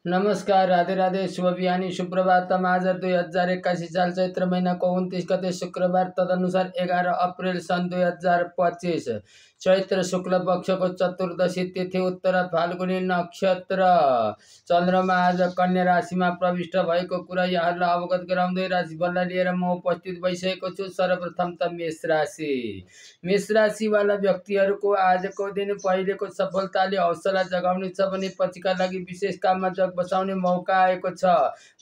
नमस्कार, राधे राधे, शुभ बिहानी, सुप्रभातम। आज 2081 साल चैत्र महीनाको 29 गते शुक्रबार, तदनुसार 11 अप्रेल सन् 2025 चैत्र शुक्ल पक्षको चतुर्दशी तिथि, उत्तर फाल्गुनी नक्षत्र। चन्द्रमा आज कन्या राशिमा प्रविष्ट भएको कुरा यहाँलाई अवगत गराउँदै राशिफललाई लिएर म उपस्थित भइसकेको छु। सर्वप्रथम त मेष राशि। मेष राशिवाला व्यक्तिहरूको आजको दिन पहिलेको सफलताले हौसला जगाउनेछ भने पछिका लागि विशेष काममा जग बचाउने मौका आएको छ।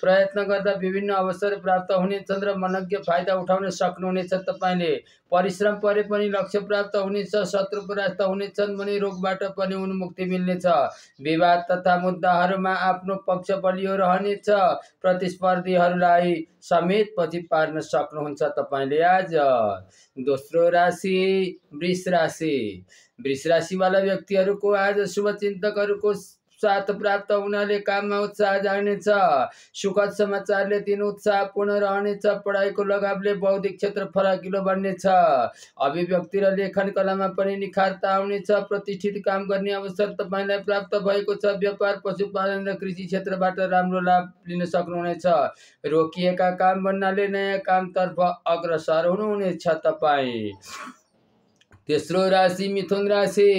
प्रयत्न गर्दा विभिन्न अवसर प्राप्त हुनेछन् र मनज्ञ फाइदा उठाउन सक्नुहुनेछ। तपाईँले परिश्रम परे पनि लक्ष्य प्राप्त हुनेछ। शत्रु परास्त हुनेछन् भने रोगबाट पनि उन्मुक्ति मिल्नेछ। विवाद तथा मुद्दाहरूमा आफ्नो पक्ष बलियो रहनेछ। प्रतिस्पर्धीहरूलाई समेत पछि पार्न सक्नुहुन्छ तपाईँले आज। दोस्रो राशि वृष राशि। वृष राशिवाला व्यक्तिहरूको आज शुभचिन्तकहरूको साथ प्राप्त हुनाले काममा उत्साह जाग्नेछ। सुखद समाचारले दिन उत्साहपूर्ण रहनेछ। पढाइको लगावले बौद्धिक क्षेत्र फराकिलो बन्नेछ। अभिव्यक्ति र लेखन कलामा पनि निखारता आउनेछ। प्रतिष्ठित काम गर्ने अवसर तपाईँलाई प्राप्त भएको छ। व्यापार, पशुपालन र कृषि क्षेत्रबाट राम्रो लाभ लिन सक्नुहुनेछ। रोकिएका काम बन्नाले नयाँ कामतर्फ अग्रसर हुनुहुनेछ तपाईँ। तेस्रो राशि मिथुन राशि।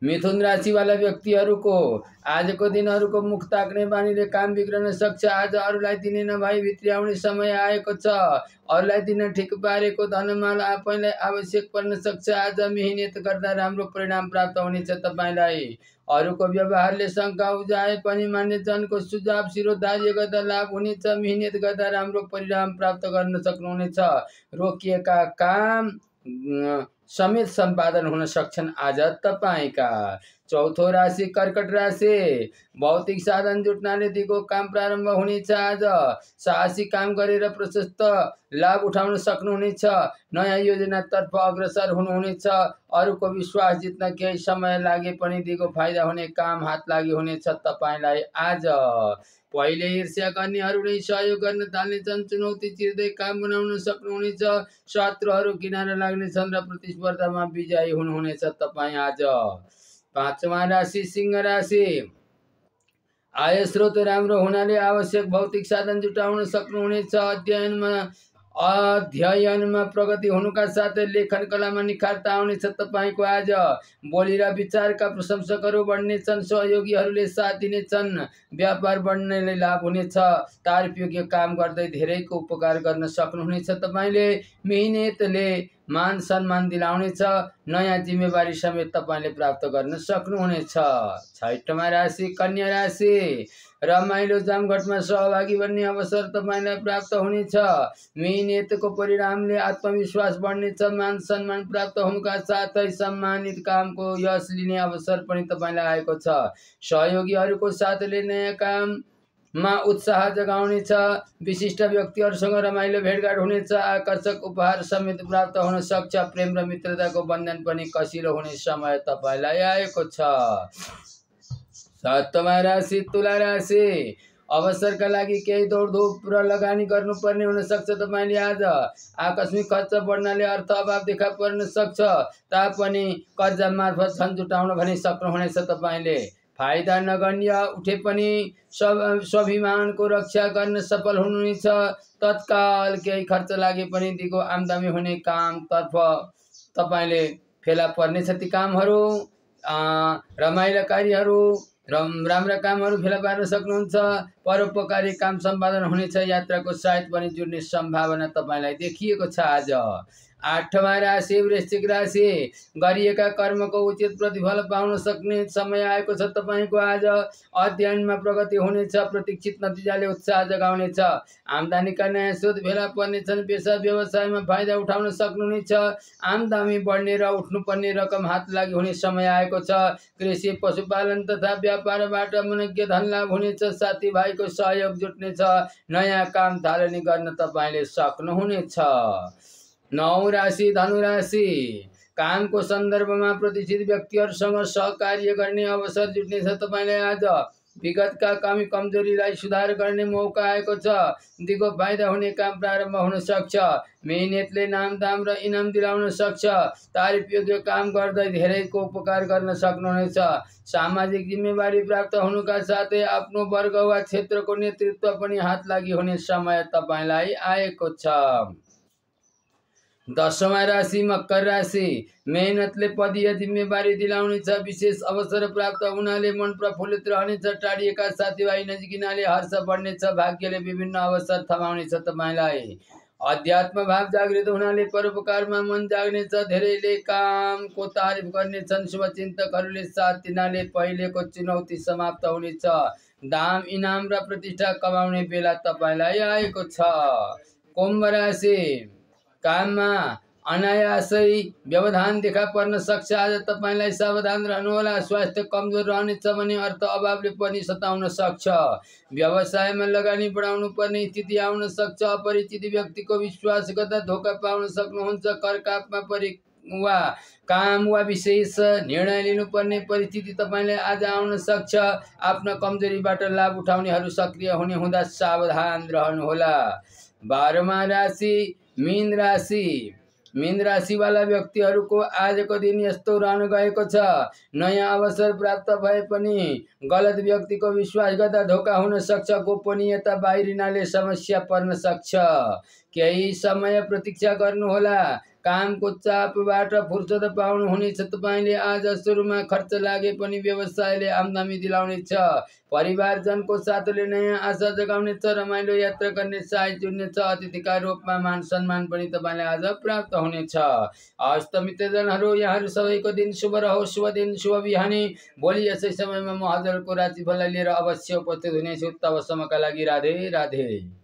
मिथुन राशिवाला व्यक्तिहरूको आजको दिनहरूको मुख ताक्ने बानीले काम बिग्रन सक्छ। आज अरूलाई दिने नभई भित्र्याउने समय आएको छ। अरूलाई दिन ठिक पारेको धनमाल आफैलाई आवश्यक पर्न सक्छ। आज मेहनत गर्दा राम्रो परिणाम प्राप्त हुनेछ तपाईँलाई। अरूको व्यवहारले शङ्का उब्जाए पनि मान्यजनको सुझाव शिरोधार्य गर्दा लाभ हुनेछ। मेहनत गर्दा राम्रो परिणाम प्राप्त गर्न सक्नुहुनेछ। रोकिएका काम समेत सम्पादन हुन सक्छन् आज तपाईँका। चौथो राशि कर्कट राशि। भौतिक साधन जुट्नाले दिगो काम प्रारम्भ हुनेछ। आज साहसी काम गरेर प्रशस्त लाभ उठाउन सक्नुहुनेछ। नयाँ योजनातर्फ अग्रसर हुनुहुनेछ। अरूको विश्वास जित्न केही समय लागे पनि दिगो फाइदा हुने काम हात लागि हुनेछ तपाईँलाई आज। पहिले ईर्ष्या गर्नेहरूले सहयोग गर्न थाल्नेछन्। चुनौती चिर्दै काम बनाउन सक्नुहुनेछ। शत्रुहरू किनारा लाग्नेछन् र प्रतिस्पर्धामा विजयी हुनुहुनेछ तपाईँ आज। पाँचौं राशि सिंह राशि। आय स्रोत राम्रो हुनाले आवश्यक भौतिक साधन जुटाउन सक्नुहुनेछ। अध्ययनमा प्रगति हुनुका साथै लेखन कलामा निखारता आउनेछ तपाईँको आज। बोली र विचारका प्रशंसकहरू बढ्नेछन्। सहयोगीहरूले साथ दिनेछन्। व्यापार बढ्नेले लाभ हुनेछ। तारपयोग्य काम गर्दै धेरैको उपकार गर्न सक्नुहुनेछ तपाईँले। मेहनतले मान सम्मान दिलाउनेछ। नयाँ जिम्मेवारी समेत तपाईँले प्राप्त गर्न सक्नुहुनेछ। छैठौं राशि कन्या राशि। रमाइलो जमघटमा सहभागी बन्ने अवसर तपाईँलाई प्राप्त हुनेछ। मेहनतको परिणामले आत्मविश्वास बढ्नेछ। मान सम्मान प्राप्त हुनुका साथै सम्मानित कामको यश लिने अवसर पनि तपाईँलाई आएको छ। सहयोगीहरूको साथले नयाँ काममा उत्साह जगाउनेछ। विशिष्ट व्यक्तिहरूसँग रमाइलो भेटघाट हुनेछ। आकर्षक उपहार समेत प्राप्त हुन सक्छ। प्रेम र मित्रताको बन्धन पनि कसिलो हुने समय तपाईँलाई आएको छ। सातौं राशि तुला राशि। अवसरका लागि केही दौडधुप र लगानी गर्नुपर्ने हुन सक्छ तपाईँले आज। आकस्मिक खर्च बढ्नाले अर्थ अभाव देखा पर्न सक्छ। तापनि कर्जा मार्फत धन जुटाउन भने सक्नुहुनेछ तपाईँले। फाइदा नगण्य उठे पनि स्वाभिमानको रक्षा गर्न सफल हुनुहुनेछ। तत्काल केही खर्च लागे पनि दिगो आम्दानी हुने कामतर्फ तपाईँले फेला पर्नेछ। ती कामहरू रमाइला कार्यहरू राम्रा कामहरू फेला पार्न सक्नुहुन्छ। परोपकारी काम सम्पादन हुनेछ। यात्राको सायद पनि जुड्ने सम्भावना तपाईँलाई देखिएको छ आज। आठौं राशि वृश्चिक राशि। गरिएका कर्मको उचित प्रतिफल पाउन सक्ने समय आएको छ तपाईँको आज। अध्ययनमा प्रगति हुनेछ। प्रतीक्षित नतिजाले उत्साह जगाउनेछ। आम्दानीका नयाँ स्रोत भेला पर्नेछन्। पेसा व्यवसायमा फाइदा उठाउन सक्नुहुनेछ। आम्दानी बढ्ने र उठ्नुपर्ने रकम हात लागि हुने समय आएको छ। कृषि, पशुपालन तथा व्यापारबाट मनज्ञ धन लाभ हुनेछ। साथीभाइको सहयोग जुट्नेछ। नयाँ काम थालनी गर्न तपाईँले सक्नुहुनेछ। नौं राशि धनु राशि। कामको सन्दर्भमा प्रतिष्ठित व्यक्तिहरूसँग सहकार्य गर्ने अवसर जुट्नेछ तपाईँलाई आज। विगतका कमी कमजोरीलाई सुधार गर्ने मौका आएको छ। दिगो फाइदा हुने काम प्रारम्भ हुन सक्छ। मेहनतले नामदाम र इनाम दिलाउन सक्छ। तारिफ योग्य काम गर्दै धेरैको उपकार गर्न सक्नुहुनेछ। सामाजिक जिम्मेवारी प्राप्त हुनुका साथै आफ्नो वर्ग वा क्षेत्रको नेतृत्व पनि हात लागि हुने समय तपाईँलाई आएको छ। 10वां राशि मकर राशि। मेहनतले पदीय जिम्मेवारी दिलाउनेछ। विशेष अवसर प्राप्त हुनाले मन प्रफुल्लित रहनेछ। टाढिएका साथीभाइ नजिकिनाले हर्ष बढ्नेछ। भाग्यले विभिन्न अवसर थमाउनेछ तपाईँलाई। अध्यात्म भाव जागृत हुनाले परोपकारमा मन जाग्नेछ। धेरैले कामको तारिफ गर्नेछन्। शुभचिन्तकहरूले साथ दिनाले पहिलेको चुनौती समाप्त हुनेछ। दाम इनाम र प्रतिष्ठा कमाउने बेला तपाईँलाई आएको छ। कुम्भ राशि। काममा अनायासै व्यवधान देखा पर्न सक्छ। आज तपाईँलाई सावधान रहनुहोला। स्वास्थ्य कमजोर रहनेछ भने अर्थ अभावले पनि सताउन सक्छ। व्यवसायमा लगानी बढाउनु पर्ने स्थिति आउन सक्छ। अपरिचित व्यक्तिको विश्वास गर्दा धोका पाउन सक्नुहुन्छ। करकापमा परि वा काम वा विशेष निर्णय लिनुपर्ने परिस्थिति तपाईँलाई आज आउन सक्छ। आफ्ना कमजोरीबाट लाभ उठाउनेहरू सक्रिय हुने हुँदा सावधान रहनुहोला। 12वां राशि मीन राशि। मीन राशिवाला व्यक्तिहरूको आजको दिन यस्तो रहन गएको छ। नयाँ अवसर प्राप्त भए पनि गलत व्यक्तिको विश्वास गर्दा धोका हुन सक्छ। गोपनीयता बाहिरिनाले समस्या पर्न सक्छ। केही समय प्रतीक्षा गर्नुहोला। कामको चापबाट फुर्सद पाउनुहुनेछ। तपाईँले आज सुरुमा खर्च लागे पनि व्यवसायले आम्दानी दिलाउनेछ। परिवारजनको साथले नयाँ आशा जगाउनेछ। रमाइलो यात्रा गर्ने साहस जुड्नेछ। अतिथिका रूपमा मान सम्मान पनि तपाईँलाई आज प्राप्त हुनेछ। हस्त मित्रजनहरू, यहाँहरू सबैको दिन शुभ रहोस्। शुभ दिन शुभ बिहानी। भोलि यसै समयमा म हजुरको राशिफललाई लिएर अवश्य उपस्थित हुनेछु। तबसम्मका लागि राधे राधे।